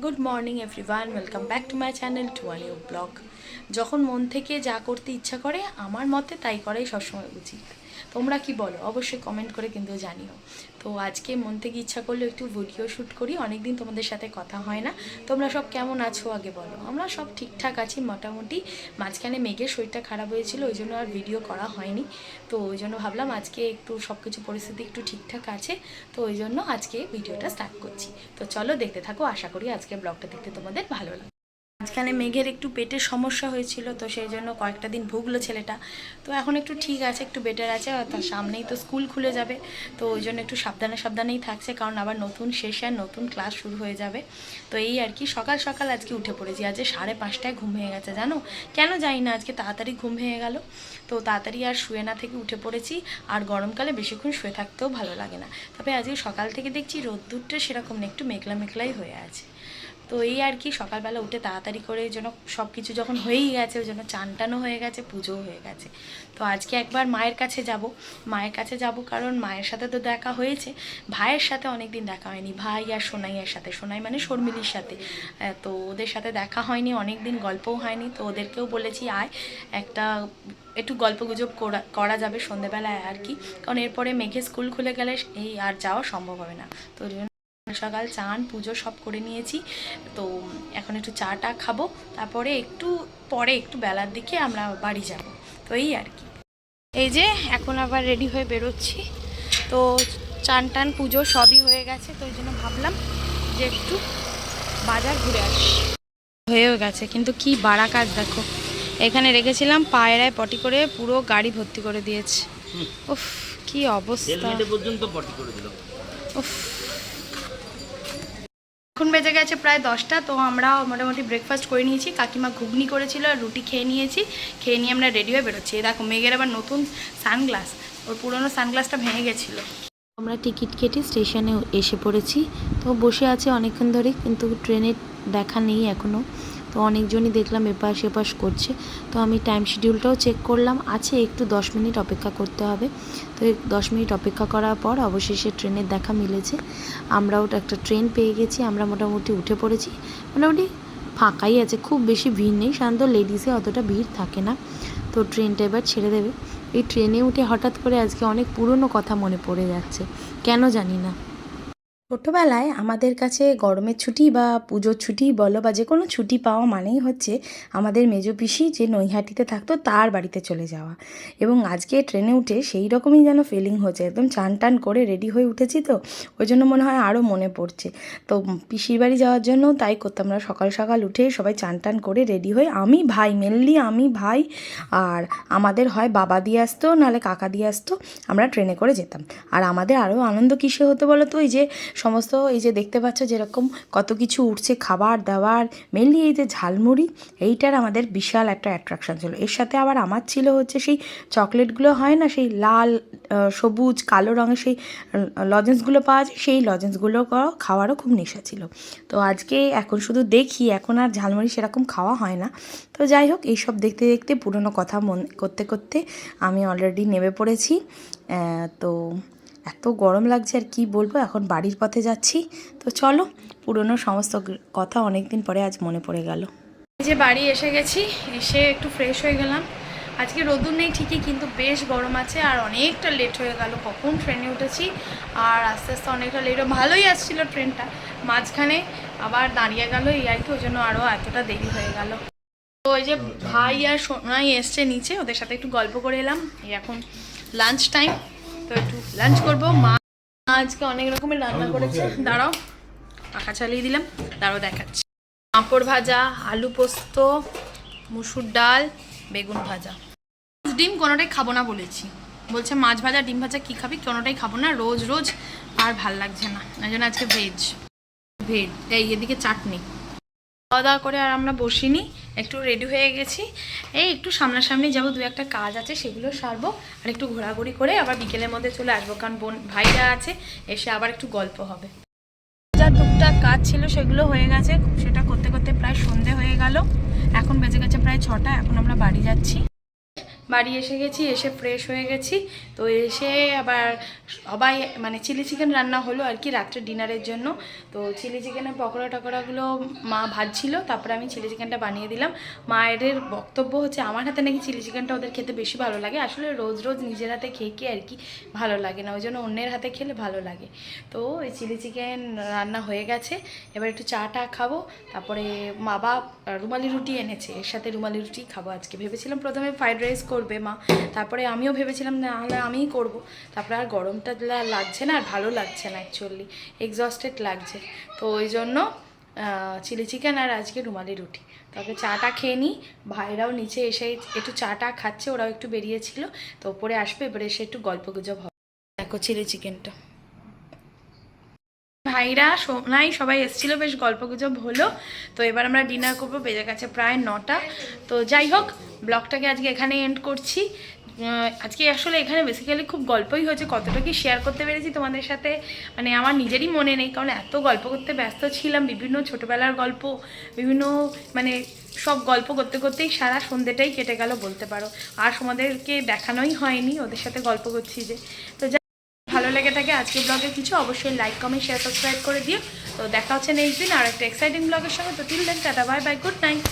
Good morning everyone, welcome back to my channel to a new blog. যখন মন থেকে যা করতে ইচ্ছা করে আমার মতে তাই করাই সবসময় উচিত। তোমরা কি বলো অবশ্যই কমেন্ট করে কিন্তু জানিও। তো আজকে মন থেকে ইচ্ছা করলে একটু ভিডিও শ্যুট করি, অনেকদিন তোমাদের সাথে কথা হয় না। তোমরা সব কেমন আছো আগে বলো। আমরা সব ঠিকঠাক আছি মোটামুটি। মাঝখানে মেঘের শরীরটা খারাপ হয়েছিল, ওই জন্য আর ভিডিও করা হয়নি। তো ওই জন্য ভাবলাম আজকে একটু সব কিছু পরিস্থিতি একটু ঠিকঠাক আছে, তো ওই জন্য আজকে ভিডিওটা স্টার্ট করছি। তো চলো দেখতে থাকো, আশা করি আজকে ব্লগটা দেখতে তোমাদের ভালো লাগবে। মাঝখানে মেঘের একটু পেটের সমস্যা হয়েছিল, তো সেই জন্য কয়েকটা দিন ভুগলো ছেলেটা। তো এখন একটু ঠিক আছে, একটু বেটার আছে। আর তার সামনেই তো স্কুল খুলে যাবে, তো ওই জন্য একটু সাবধানে সাবধানেই থাকছে, কারণ আবার নতুন সেশন নতুন ক্লাস শুরু হয়ে যাবে। তো এই আর কি, সকাল সকাল আজকে উঠে পড়েছি। আজকে 5:30টায় ঘুম ভেঙে গেছে, জানো কেন জানি না, আজকে তাড়াতাড়ি ঘুম ভেঙে গেল। তো তাড়াতাড়ি আর শুয়ে না থেকে উঠে পড়েছি। আর গরমকালে বেশিক্ষণ শুয়ে থাকতেও ভালো লাগে না। তবে আজকে সকাল থেকে দেখছি রোদ্দুরটা সেরকম না, একটু মেঘলা মেঘলাই হয়ে আছে। তো এই আর কি, সকালবেলা উঠে তাড়াতাড়ি করে যেন সব কিছু যখন হয়েই গেছে, ওই জন্য চান টানও হয়ে গেছে, পুজোও হয়ে গেছে। তো আজকে একবার মায়ের কাছে যাব। মায়ের কাছে যাব কারণ মায়ের সাথে তো দেখা হয়েছে, ভাইয়ের সাথে অনেক দিন দেখা হয়নি। ভাই আর সোনাইয়ের সাথে, সোনাই মানে শর্মিলির সাথে। তো ওদের সাথে দেখা হয়নি, অনেক দিন গল্পও হয়নি। তো ওদেরকেও বলেছি আয় একটা একটু গল্প গুজব করা যাবে সন্ধেবেলায় আর কি, কারণ এরপরে মেঘে স্কুল খুলে গেলে এই আর যাওয়া সম্ভব হবে না। তো সকাল চান পুজো সব করে নিয়েছি। তো এখন একটু চাটা খাবো, তারপরে একটু পরে একটু বেলার দিকে আমরা বাড়ি যাব। তো এই আর কি, এই যে এখন আবার রেডি হয়ে বেরোচ্ছি। তো চান টান পুজো সবই হয়ে গেছে, তো ওই জন্য ভাবলাম যে একটু বাজার ঘুরে আসি। হয়েও গেছে, কিন্তু কি বাড়া কাজ দেখো, এখানে রেখেছিলাম, পায়রায় পটি করে পুরো গাড়ি ভর্তি করে দিয়েছে। উফ কি অবস্থা পর্যন্ত পটি করে দিল। উফ, এখন বেজে গেছে প্রায় 10টা। তো আমরা মোটামুটি ব্রেকফাস্ট করে নিয়েছি, কাকিমা ঘুগনি করেছিল আর রুটি খেয়ে নিয়েছি। খেয়ে নিয়ে আমরা রেডি হয়ে বেরোচ্ছি। দেখো মেঘের আবার নতুন সানগ্লাস, ওর পুরোনো সানগ্লাসটা ভেঙে গেছিলো। আমরা টিকিট কেটে স্টেশনে এসে পড়েছি। তো বসে আছে অনেকক্ষণ ধরে, কিন্তু ট্রেনের দেখা নেই এখনও। তো অনেকজনই দেখলাম এপাশ এপাশ করছে। তো আমি টাইম শিডিউলটাও চেক করলাম, আছে একটু 10 মিনিট অপেক্ষা করতে হবে। তো 10 মিনিট অপেক্ষা করার পর অবশেষে ট্রেনের দেখা মিলেছে। আমরাও একটা ট্রেন পেয়ে গেছি, আমরা মোটামুটি উঠে পড়েছি। মোটামুটি ফাঁকাই আছে, খুব বেশি ভিড় নেই, সাধারণত লেডিসে অতটা ভিড় থাকে না। তো ট্রেনটা এবার ছেড়ে দেবে। এই ট্রেনে উঠে হঠাৎ করে আজকে অনেক পুরনো কথা মনে পড়ে যাচ্ছে, কেন জানি না। ছোটোবেলায় আমাদের কাছে গরমের ছুটি বা পুজোর ছুটি বলো বা যে কোনো ছুটি পাওয়া মানেই হচ্ছে আমাদের মেজো পিসি যে নৈহাটিতে থাকতো তার বাড়িতে চলে যাওয়া। এবং আজকে ট্রেনে উঠে সেই রকমই যেন ফিলিং হচ্ছে, একদম চান টান করে রেডি হয়ে উঠেছি, তো ওই জন্য মনে হয় আরও মনে পড়ছে। তো পিসির বাড়ি যাওয়ার জন্য তাই করতাম, আমরা সকাল সকাল উঠে সবাই চান টান করে রেডি হয়ে, আমি ভাই মেনলি আমি ভাই আর আমাদের হয় বাবা দিয়ে আসতো নাহলে কাকা দিয়ে আসতো, আমরা ট্রেনে করে যেতাম। আর আমাদের আরও আনন্দ কিসে হতো বলো তো, এই যে সমস্ত এই যে দেখতে পাচ্ছ যেরকম কত কিছু উঠছে খাবার দাবার, মেনলি এই যে ঝালমুড়ি, এইটার আমাদের বিশাল একটা অ্যাট্রাকশান ছিল। এর সাথে আবার আমার ছিল হচ্ছে সেই চকলেটগুলো হয় না, সেই লাল সবুজ কালো রঙের সেই লজেন্সগুলো পাওয়া যায়, সেই লজেন্সগুলো খাওয়ারও খুব নেশা ছিল। তো আজকে এখন শুধু দেখি, এখন আর ঝালমুড়ি সেরকম খাওয়া হয় না। তো যাই হোক, এইসব দেখতে দেখতে পুরনো কথা মন করতে করতে আমি অলরেডি নেমে পড়েছি। তো এত গরম লাগছে আর কি বলবো, এখন বাড়ির পথে যাচ্ছি। তো চলো, পুরনো সমস্ত কথা অনেক দিন পরে আজ মনে পড়ে গেল। এই যে বাড়ি এসে গেছি, এসে একটু ফ্রেশ হয়ে গেলাম। আজকে রোদুর নেই ঠিকই, কিন্তু বেশ গরম আছে। আর অনেকটা লেট হয়ে গেল, কখন ট্রেনে উঠেছি আর আস্তে আস্তে অনেকটা লেট। ভালোই আসছিল ট্রেনটা, মাঝখানে আবার দাঁড়িয়ে গেল, এই আর কি, ওই জন্য আরও এতটা দেরি হয়ে গেল। তো ওই যে ভাই আর সোনাই এসছে নিচে, ওদের সাথে একটু গল্প করে এলাম। এই এখন লাঞ্চ টাইম, তো একটু লাঞ্চ করবো। মা আজকে অনেক রকমের রান্না করেছে, দাঁড়াও পাখা চালিয়ে দিলাম, দাঁড়াও দেখাচ্ছি। পাঁপড় ভাজা, আলু পোস্ত, মুসুর ডাল, বেগুন ভাজা। ডিম কোনোটাই খাবো না বলেছি, বলছে মাছ ভাজা ডিম ভাজা কী খাবি, কোনোটাই খাবো না, রোজ রোজ আর ভাল লাগছে না, ওই জন্য আজকে ভেজ। এই এদিকে চাটনি। খাওয়া দাওয়া করে আর আমরা বসিনি, একটু রেডি হয়ে গেছি। এই একটু সামনাসামনি যাবো, দু একটা কাজ আছে সেগুলো সারবো, আর একটু ঘোরাঘুরি করে আবার বিকেলের মধ্যে চলে আসবো, কারণ ভাইরা আছে, এসে আবার একটু গল্প হবে। যা টুকটাক কাজ ছিল সেগুলো হয়ে গেছে, সেটা করতে করতে প্রায় সন্ধে হয়ে গেল। এখন বেজে গেছে প্রায় 6টা, এখন আমরা বাড়ি যাচ্ছি। বাড়ি এসে গেছি, এসে ফ্রেশ হয়ে গেছি। তো এসে আবার সবাই মানে চিলি চিকেন রান্না হলো আর কি রাত্রে ডিনারের জন্য। তো চিলি চিকেনের পকোড়া টকোড়াগুলো মা ভাজছিল, তারপরে আমি চিলি চিকেনটা বানিয়ে দিলাম। মায়ের বক্তব্য হচ্ছে আমার হাতে নাকি চিলি চিকেনটা ওদের খেতে বেশি ভালো লাগে। আসলে রোজ রোজ নিজের হাতে খেয়ে আর কি ভালো লাগে না, ওই জন্য অন্যের হাতে খেলে ভালো লাগে। তো এই চিলি চিকেন রান্না হয়ে গেছে, এবার একটু চা টা খাবো। তারপরে বাবা রুমালি রুটি এনেছে, এর সাথে রুমালি রুটি খাবো আজকে। ভেবেছিলাম প্রথমে ফ্রাইড রাইস করবে মা, তারপরে আমিও ভেবেছিলাম না হলে আমিই করবো। তারপরে আর গরমটা লাগছে না, আর ভালো লাগছে না, অ্যাকচুয়ালি এক্সস্টেড লাগছে। তো ওই জন্য চিলি চিকেন আর আজকে রুমালি রুটি। তারপরে চাটা খেয়ে নিই। ভাইরাও নিচে এসে একটু চাটা খাচ্ছে, ওরাও একটু বেরিয়েছিল, তো ওপরে আসবে, এবারে এসে একটু গল্প গুজব হবে। দেখো চিলি চিকেনটা, ভাইরা সোনাই সবাই এসেছিলো, বেশ গল্পগুজব হলো। তো এবার আমরা ডিনার করবো, বেজে গেছে প্রায় 9টা। তো যাই হোক, ব্লগটাকে আজকে এখানে এন্ড করছি। আজকে আসলে এখানে বেসিক্যালি খুব গল্পই হয়েছে, কতটা কি শেয়ার করতে পেরেছি তোমাদের সাথে মানে আমার নিজেরই মনে নেই, কারণ এত গল্প করতে ব্যস্ত ছিলাম। বিভিন্ন ছোটোবেলার গল্প, বিভিন্ন মানে সব গল্প করতে করতেই সারা সন্ধ্যেটাই কেটে গেল বলতে পারো। আর তোমাদেরকে দেখানোই হয়নি, ওদের সাথে গল্প করছি যে। তো ভালো লেগে থাকে আজকে ব্লগে কিছু, অবশ্যই লাইক কমেন্ট শেয়ার সাবস্ক্রাইব করে দিও। তো দেখা হচ্ছে নেক্সট দিন আর একটা এক্সাইটিং ব্লগের সঙ্গে। তো till then tata, bye bye, good night.